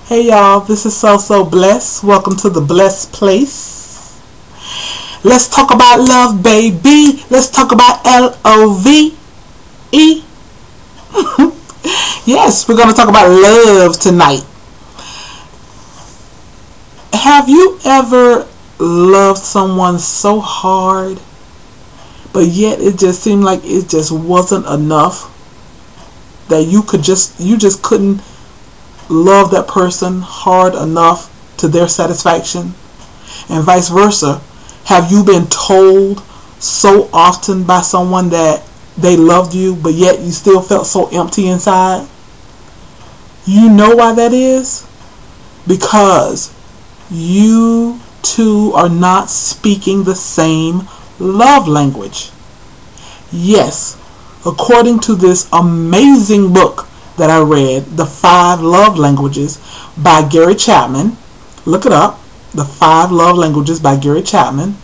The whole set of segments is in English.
Hey y'all, this is So Blessed. Welcome to the Blessed Place. Let's talk about love, baby. Let's talk about LOVE. Yes, we're going to talk about love tonight. Have you ever loved someone so hard, but yet it just seemed like it just wasn't enough? That you just couldn't love that person hard enough to their satisfaction, and vice versa. Have you been told so often by someone that they loved you, but yet you still felt so empty inside? You know why that is? Because you two are not speaking the same love language. Yes, according to this amazing book that I read, The 5 Love Languages by Gary Chapman. Look it up. The 5 Love Languages by Gary Chapman.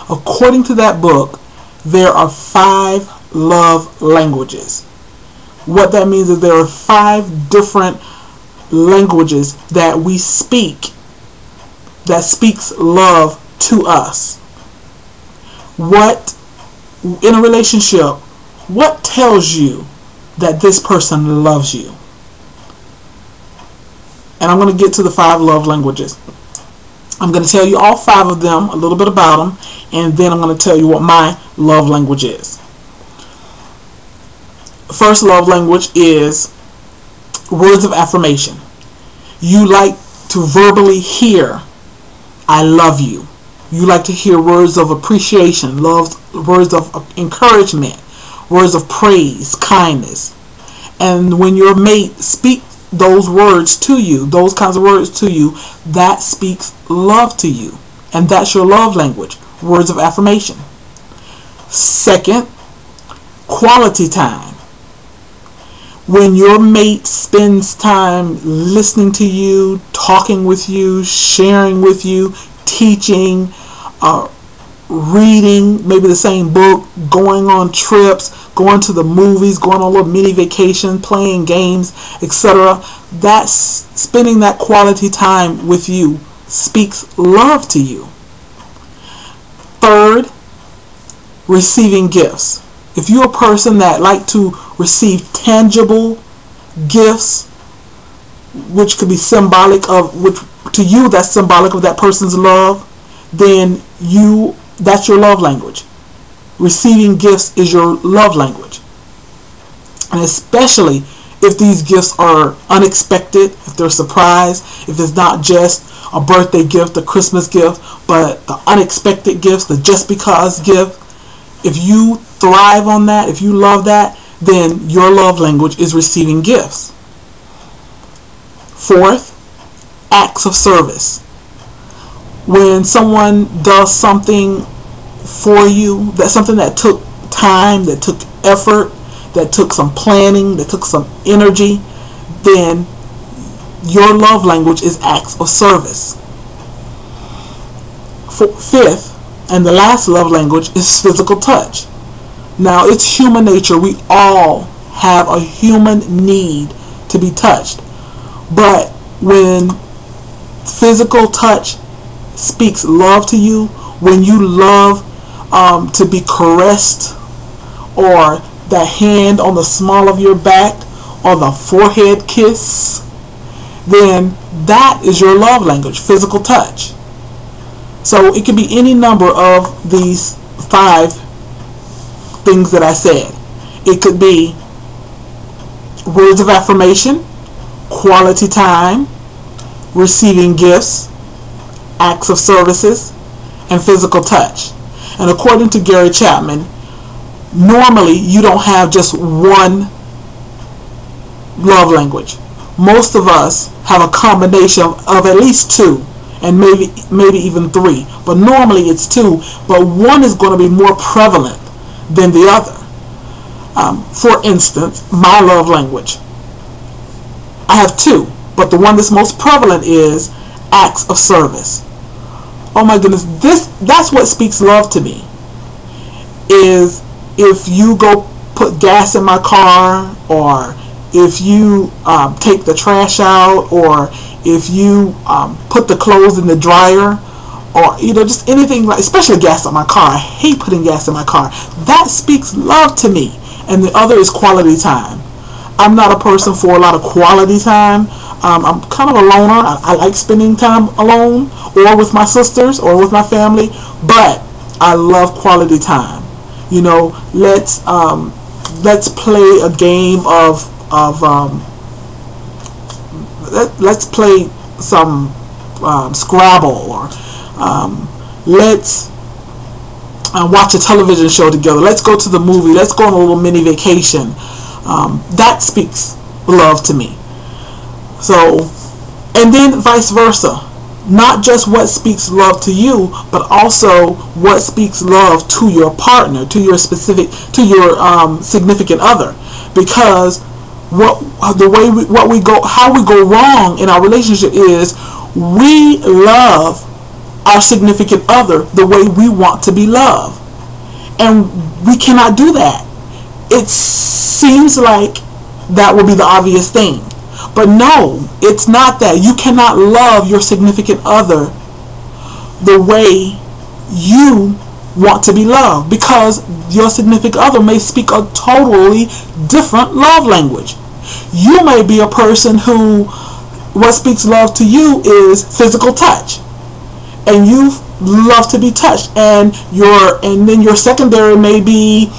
According to that book, there are 5 love languages. What that means is there are 5 different languages that we speak that speaks love to us. What, in a relationship, what tells you that this person loves you? And I'm going to get to the 5 love languages. I'm going to tell you all 5 of them, a little bit about them, and then I'm going to tell you what my love language is. First love language is words of affirmation. You like to verbally hear, I love you. You like to hear words of appreciation, words of encouragement, words of praise, kindness. And when your mate speaks those words to you, those kinds of words to you, that speaks love to you. And that's your love language, words of affirmation. Second, quality time. When your mate spends time listening to you, talking with you, sharing with you, teaching, reading maybe the same book, going on trips, going to the movies, going on a little mini vacation, playing games, etc. That's spending that quality time with you speaks love to you. Third, receiving gifts. If you're a person that like to receive tangible gifts, which could be symbolic of, which to you that's symbolic of that person's love, then that's your love language. Receiving gifts is your love language. And especially if these gifts are unexpected, if they're a surprise, if it's not just a birthday gift, a Christmas gift, but the unexpected gifts, the just because gift. If you thrive on that, if you love that, then your love language is receiving gifts. Fourth, acts of service. When someone does something for you, that's something that took time, that took effort, that took some planning, that took some energy, then your love language is acts of service. Fifth, and the last love language is physical touch. Now, it's human nature. We all have a human need to be touched. But when physical touch speaks love to you, when you love to be caressed, or the hand on the small of your back, or the forehead kiss, then that is your love language, physical touch. So it can be any number of these 5 things that I said. It could be words of affirmation, quality time, receiving gifts, acts of services, and physical touch. And according to Gary Chapman, normally you don't have just one love language. Most of us have a combination of at least 2, and maybe even 3. But normally it's 2, but one is going to be more prevalent than the other. For instance, my love language. I have 2, but the one that's most prevalent is acts of service. Oh my goodness, that's what speaks love to me. Is if you go put gas in my car, or if you take the trash out, or if you put the clothes in the dryer, or just anything, like, especially gas in my car. I hate putting gas in my car. That speaks love to me. And the other is quality time. I'm not a person for a lot of quality time. I'm kind of a loner. I like spending time alone, or with my sisters, or with my family, but I love quality time. Let's play a game of let's play some Scrabble, or let's watch a television show together. Let's go to the movie. Let's go on a little mini vacation. That speaks love to me. So, and then vice versa. Not just what speaks love to you, but also what speaks love to your partner, to your significant other. Because how we go wrong in our relationship is we love our significant other the way we want to be loved, and we cannot do that. It seems like that would be the obvious thing, but no, it's not that. You cannot love your significant other the way you want to be loved, because your significant other may speak a totally different love language. You may be a person who, what speaks love to you is physical touch, and you love to be touched, and then your secondary may be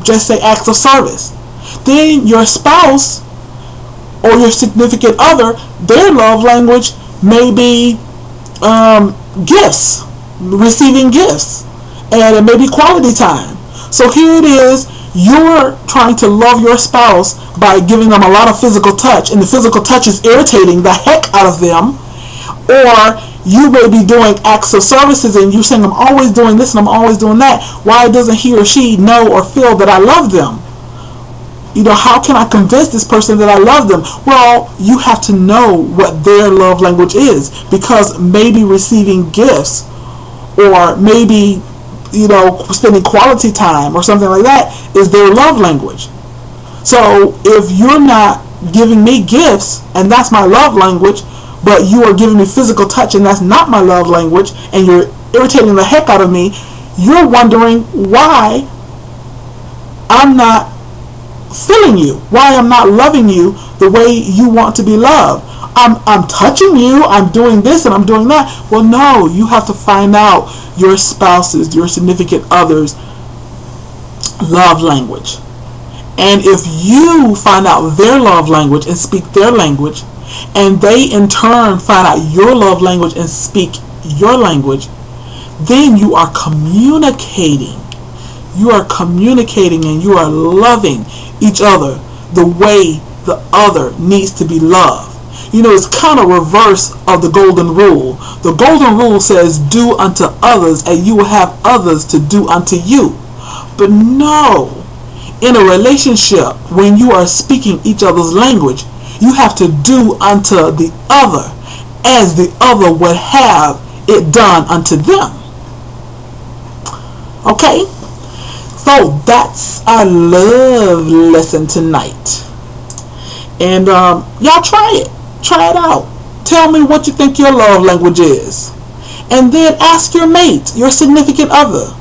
just say acts of service. Then your spouse or your significant other, their love language may be gifts, receiving gifts, and it may be quality time. So here it is, you're trying to love your spouse by giving them a lot of physical touch, and the physical touch is irritating the heck out of them. Or you may be doing acts of services, and you're saying, I'm always doing this and I'm always doing that. Why doesn't he or she know or feel that I love them? How can I convince this person that I love them? Well, you have to know what their love language is, because maybe receiving gifts, or maybe spending quality time or something like that is their love language. So if you're not giving me gifts and that's my love language, but you are giving me physical touch and that's not my love language, and you're irritating the heck out of me, you're wondering why I'm not feeling you, why I'm not loving you the way you want to be loved. I'm touching you, I'm doing this and I'm doing that. Well, no, you have to find out your spouse's, your significant other's love language. And if you find out their love language and speak their language, and they in turn find out your love language and speak your language, then you are communicating. You are communicating and you are loving each other the way the other needs to be loved. It's kind of reverse of the golden rule. The golden rule says, do unto others and you will have others to do unto you. But no, in a relationship, when you are speaking each other's language, you have to do unto the other as the other would have it done unto them. Okay? So that's our love lesson tonight. And y'all try it. Try it out. Tell me what you think your love language is. And then ask your mate, your significant other,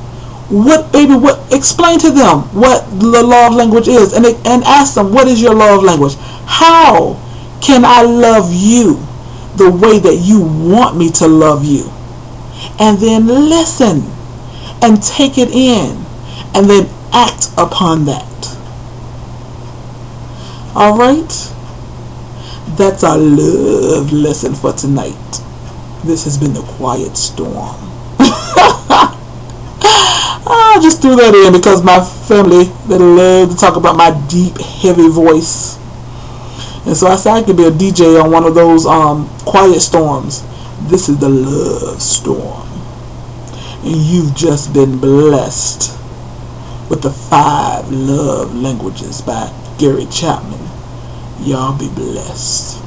explain to them what the love language is, and ask them, what is your love language? How can I love you the way that you want me to love you? And then listen and take it in, and then act upon that. All right? That's our love lesson for tonight. This has been the Quiet Storm. I just threw that in because my family, they love to talk about my deep, heavy voice. And so I said I could be a DJ on one of those quiet storms. This is the love storm. And you've just been blessed with the 5 love languages by Gary Chapman. Y'all be blessed.